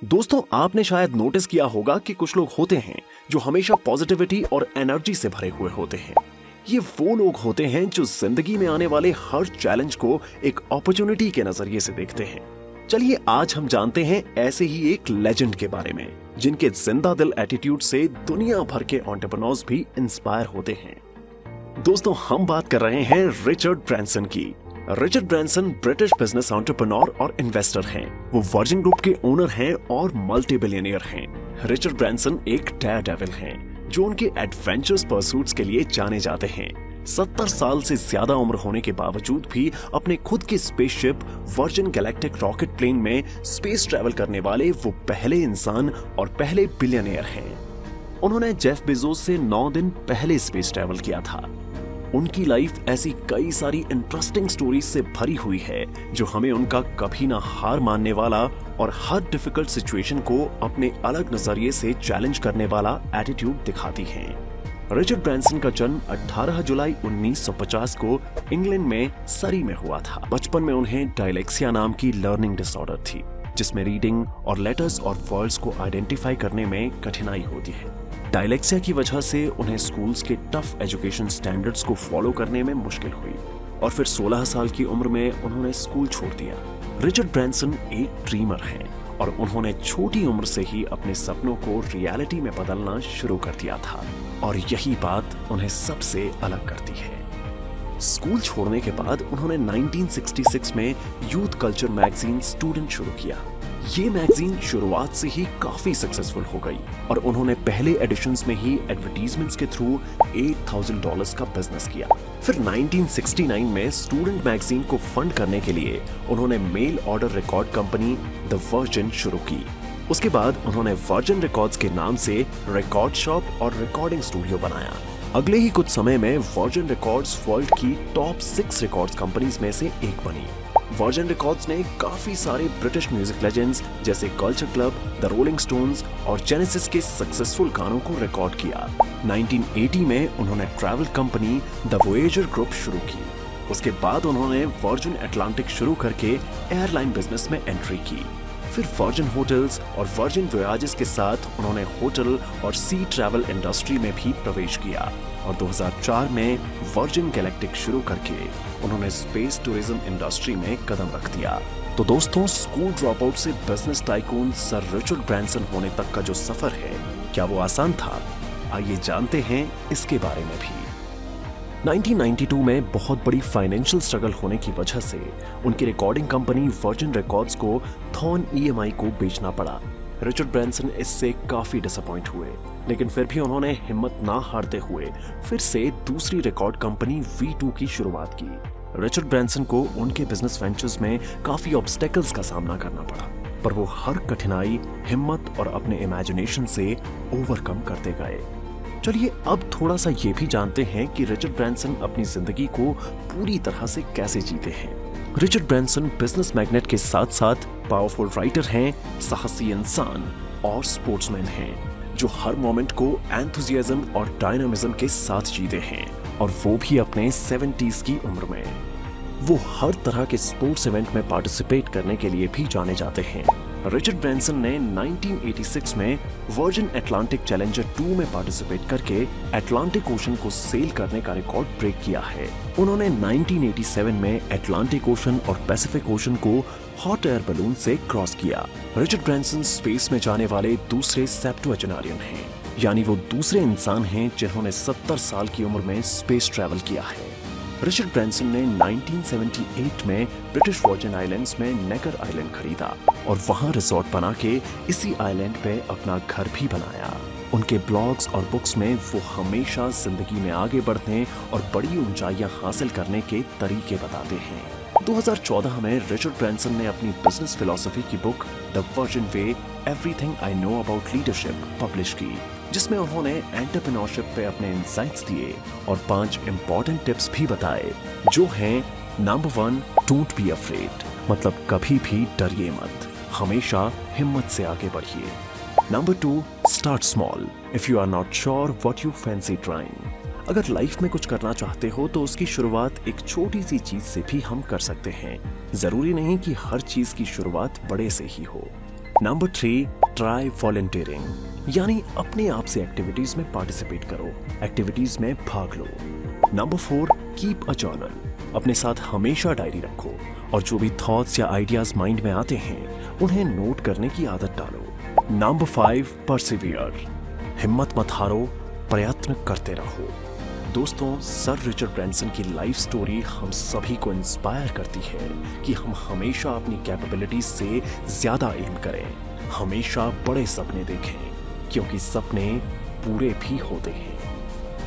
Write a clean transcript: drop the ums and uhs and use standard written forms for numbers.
दोस्तों, आपने शायद नोटिस किया होगा कि कुछ लोग होते हैं जो हमेशा पॉजिटिविटी और एनर्जी से भरे हुए होते हैं। ये वो लोग होते हैं जो जिंदगी में आने वाले हर चैलेंज को एक अपॉर्चुनिटी के नजरिए से देखते हैं। चलिए आज हम जानते हैं ऐसे ही एक लेजेंड के बारे में, जिनके जिंदा दिल एटीट्यूड से दुनिया भर के एंटरप्रेन्योर्स भी इंस्पायर होते हैं। दोस्तों, हम बात कर रहे हैं रिचर्ड ब्रैंसन की। Richard Branson British business entrepreneur और इन्वेस्टर हैं। वो वर्जिन ग्रुप के ओनर हैं और मल्टी बिलियनियर हैं। रिचर्ड ब्रैंसन एक डेयरडेविल हैं जो उनके एडवेंचरस परसूट्स के लिए जाने जाते हैं। 70 साल से ज्यादा उम्र होने के बावजूद भी अपने खुद की spaceship Virgin Galactic rocket plane में स्पेस ट्रैवल करने वाले वो पहले इंसान और पहले बिलियनियर हैं। उन्होंने जेफ बेजोस से 9 दिन पहले स्पेस ट्रैवल किया था। उनकी लाइफ ऐसी कई सारी इंटरेस्टिंग स्टोरीज से भरी हुई है जो हमें उनका कभी ना हार मानने वाला और हर डिफिकल्ट सिचुएशन को अपने अलग नजरिए से चैलेंज करने वाला एटीट्यूड दिखाती हैं। रिचर्ड ब्रैंसन का जन्म 18 जुलाई 1950 को इंग्लैंड में सरी में हुआ था। बचपन में उन्हें डायलेक्सिया नाम की लर्निंग डिसऑर्डर थी, जिसमें रीडिंग और लेटर्स और वर्ड्स को आइडेंटिफाई करने में कठिनाई होती है। डायलेक्सिया की वजह से उन्हें स्कूल्स के टफ एजुकेशन स्टैंडर्ड्स को फॉलो करने में मुश्किल हुई और फिर 16 साल की उम्र में उन्होंने स्कूल छोड़ दिया। रिचर्ड ब्रैंसन एक ड्रीमर हैं और उन्होंने छोटी उम्र से ही अपने सपनों को रियलिटी में बदलना शुरू कर दिया था, और यही बात उन्हें सबसे अलग करती है। स्कूल छोड़ने के बाद उन्होंने 1966 में यूथ कल्चर मैगजीन स्टूडेंट शुरू किया। ये मैगजीन शुरुआत से ही काफी सक्सेसफुल हो गई और उन्होंने पहले एडिशंस में ही एडवर्टीजमेंट्स के थ्रू $8,000 का बिजनेस किया। फिर 1969 में स्टूडेंट मैगजीन को फंड करने के लिए उन्होंने mail order record company the Virgin शुरू की। उसके बाद उन्होंने वर्जिन रिकॉर्ड्स के नाम से रिकॉर्ड शॉप और रिकॉर्डिंग स्टूडियो बनाया। अगले ही कुछ समय में वर्जिन रिकॉर्ड्स वर्ल्ड की टॉप 6 रिकॉर्ड्स कंपनीज में से एक बनी। वर्जिन रिकॉर्ड्स ने काफी सारे ब्रिटिश म्यूजिक लेजेंड्स जैसे culture club, the rolling stones और जेनेसिस के सक्सेसफुल गानों को रिकॉर्ड किया। 1980 में उन्होंने travel company the Voyager group शुरू की। उसके बाद उन्होंने वर्जिन अटलांटिक शुरू करके एयरलाइन बिजनेस में एंट्री की। फिर वर्जिन होटल्स और वर्जिन वोयाजेस के साथ उन्होंने होटल और सी ट्रैवल इंडस्ट्री में भी प्रवेश किया और 2004 में वर्जिन गैलेक्टिक शुरू करके उन्होंने स्पेस टूरिज्म इंडस्ट्री में कदम रख दिया। तो दोस्तों, स्कूल ड्रॉप आउट से business tycoon sir Richard Branson होने तक का जो सफर है, क्या वो आसान था? आइए जानते हैं इसके बारे में भी। 1992 में बहुत बड़ी फाइनेंशियल स्ट्रगल होने की वजह से उनकी रिकॉर्डिंग कंपनी वर्जिन रिकॉर्ड्स को थॉर्न EMI को बेचना पड़ा। रिचर्ड ब्रैंसन इससे काफी डिसअपॉइंट हुए, लेकिन फिर भी उन्होंने हिम्मत ना हारते हुए फिर से दूसरी रिकॉर्ड कंपनी V2 की शुरुआत की। रिचर्ड ब्रैंसन को उनके बिजनेस वेंचर्स में काफी ऑब्स्टेकल्स का सामना करना पड़ा, पर वो हर कठिनाई हिम्मत और अपने इमेजिनेशन से ओवरकम करते गए। चलिए अब थोड़ा सा ये भी जानते हैं कि रिचर्ड ब्रैंसन अपनी जिंदगी को पूरी तरह से कैसे जीते हैं। रिचर्ड ब्रैंसन बिजनेस मैग्नेट के साथ साथ पावरफुल राइटर हैं, साहसी इंसान और स्पोर्ट्समैन हैं जो हर मोमेंट को एंथुसियाज्म और डायनामिज्म के साथ जीते हैं, और वो भी अपने 70s की उम्र में। वो हर तरह के स्पोर्ट्स इवेंट में पार्टिसिपेट करने के लिए भी जाने जाते हैं। रिचर्ड ब्रैंसन ने 1986 में वर्जिन अटलांटिक चैलेंजर 2 में पार्टिसिपेट करके अटलांटिक ओशन को सेल करने का रिकॉर्ड ब्रेक किया है। उन्होंने 1987 में अटलांटिक ओशन और पैसिफिक ओशन को हॉट एयर बलून से क्रॉस किया। रिचर्ड ब्रैंसन स्पेस में जाने वाले दूसरे सेप्टुअजेनारियन हैं, यानी वो दूसरे इंसान हैं जिन्होंने 70 साल की उम्र में स्पेस ट्रैवल किया है। रिचर्ड ब्रैंसन ने 1978 में ब्रिटिश वर्जिन आइलैंड्स में नेकर आइलैंड खरीदा और वहां रिसोर्ट बना के इसी आइलैंड पे अपना घर भी बनाया। उनके ब्लॉग्स और बुक्स में वो हमेशा जिंदगी में आगे बढ़ने और बड़ी ऊंचाइयां हासिल करने के तरीके बताते हैं। 2014 में रिचर्ड ब्रैंसन ने अपनी बिजनेस फिलॉसफी की book the virgin way everything I know about leadership publish की, जिसमें उन्होंने एंटरप्रेन्योरशिप पे अपने इंसाइट्स दिए और 5 इंपॉर्टेंट टिप्स भी बताए, जो हैं नंबर 1, डोंट बी अफ्रेड, मतलब कभी भी डरिए मत, हमेशा हिम्मत से आगे बढ़िए। Number 2, start small if you are not sure what you fancy trying. अगर लाइफ में कुछ करना चाहते हो तो उसकी शुरुआत एक छोटी सी चीज से भी हम कर सकते हैं। जरूरी नहीं कि हर चीज की शुरुआत बड़े से ही हो। नंबर 3, ट्राई वॉलंटियरिंग, यानी अपने आप से एक्टिविटीज में पार्टिसिपेट करो, एक्टिविटीज में भाग लो। नंबर 4, कीप अ जर्नल, अपने साथ हमेशा डायरी रखो और जो भी थॉट्स या आइडियाज माइंड में आते हैं उन्हें नोट करने की आदत डालो। नंबर 5, परसिवियर, हिम्मत मत हारो, प्रयत्न करते रहो। दोस्तों, सर रिचर्ड ब्रैंसन की लाइफ स्टोरी हम सभी को इंस्पायर करती है कि हम हमेशा अपनी कैपेबिलिटीज से ज्यादा एम करें, हमेशा बड़े सपने देखें, क्योंकि सपने पूरे भी होते हैं।